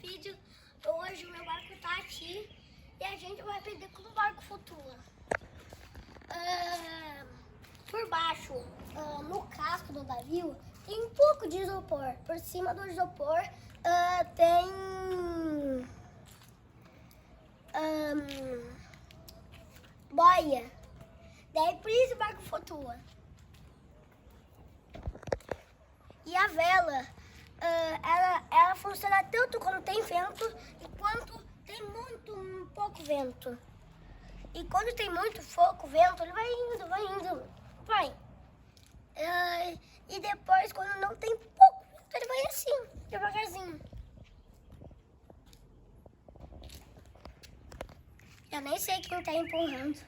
vídeo. Hoje o meu barco tá aqui e a gente vai aprender como o barco flutua. Por baixo, no casco do navio, tem um pouco de isopor. Por cima do isopor tem boia. Daí por isso o barco flutua. E a vela, ela funciona tanto quando tem vento e quanto tem muito pouco vento. E quando tem muito pouco vento, ele vai indo. E depois, quando não tem pouco vento, ele vai assim, devagarzinho. Eu nem sei quem tá empurrando.